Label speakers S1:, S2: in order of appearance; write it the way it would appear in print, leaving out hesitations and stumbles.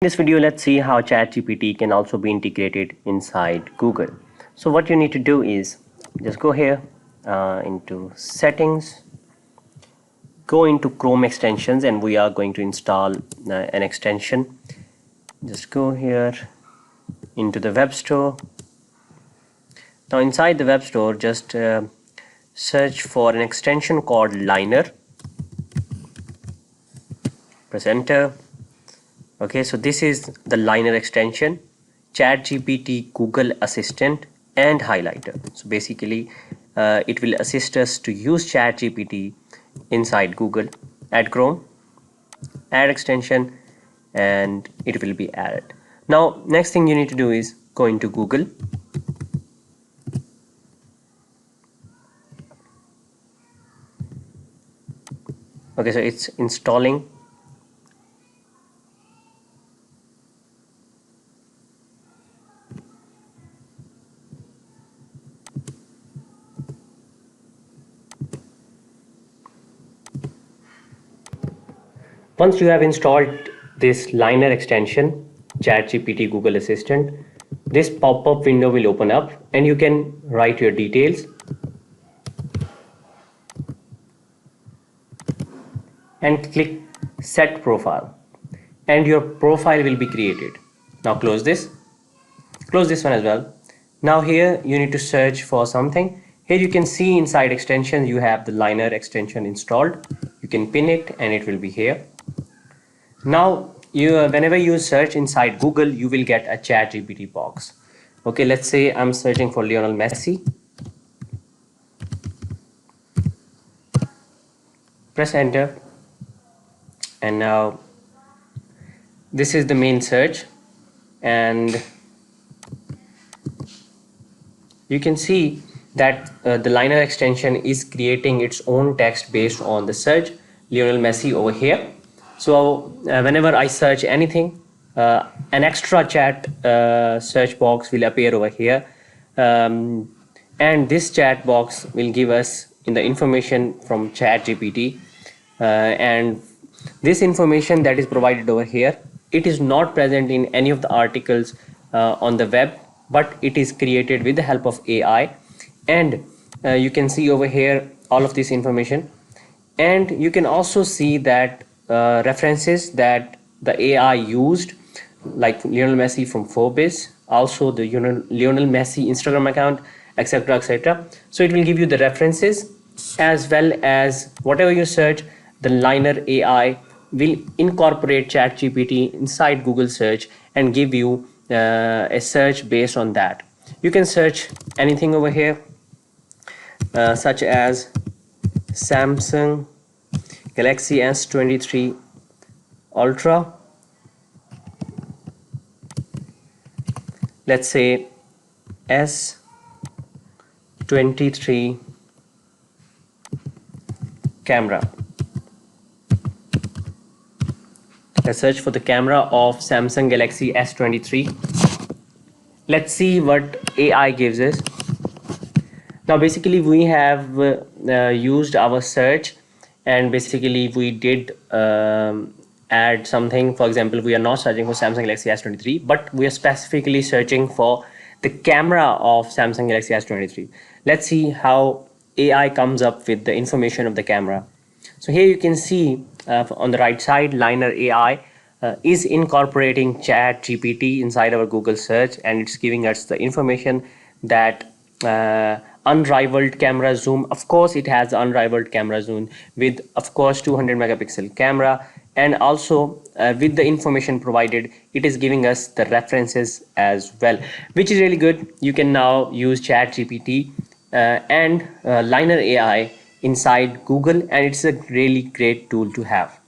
S1: In this video, let's see how ChatGPT can also be integrated inside Google. So what you need to do is just go here into settings, go into Chrome extensions, and we are going to install an extension. Just go here into the web store. Now inside the web store, just search for an extension called Liner. Press enter. Okay, so this is the Liner extension, ChatGPT, Google Assistant, and Highlighter. So basically, it will assist us to use ChatGPT inside Google. Add Chrome, add extension, and it will be added. Now, next thing you need to do is go into Google. Okay, so it's installing. Once you have installed this Liner extension, ChatGPT Google Assistant, this pop-up window will open up and you can write your details and click Set Profile, and your profile will be created. Now close this one as well. Now here you need to search for something. Here you can see inside extension you have the Liner extension installed. You can pin it and it will be here. Now whenever you search inside Google, you will get a ChatGPT box. Okay, let's say I'm searching for Lionel Messi. Press enter, and now this is the main search, and you can see that the Liner extension is creating its own text based on the search Lionel Messi over here. So whenever I search anything, an extra chat search box will appear over here, and this chat box will give us in the information from ChatGPT, and this information that is provided over here, it is not present in any of the articles on the web, but it is created with the help of AI. And you can see over here all of this information, and you can also see that references that the AI used, like Lionel Messi from Forbes, also the Lionel Messi Instagram account, etc., etc. So it will give you the references, as well as whatever you search, the Liner AI will incorporate ChatGPT inside Google search and give you a search based on that. You can search anything over here, such as Samsung Galaxy S23 Ultra. Let's say S23 camera. Let's search for the camera of Samsung Galaxy S23. Let's see what AI gives us. Now basically we have used our search, and basically we did add something. For example, we are not searching for Samsung Galaxy S23, but we are specifically searching for the camera of Samsung Galaxy S23. Let's see how AI comes up with the information of the camera. So here you can see on the right side, Liner AI is incorporating ChatGPT inside our Google search, and it's giving us the information that unrivaled camera zoom. Of course, it has unrivaled camera zoom with, of course, 200 megapixel camera, and also with the information provided, it is giving us the references as well, which is really good. You can now use ChatGPT and Liner AI inside Google, and it's a really great tool to have.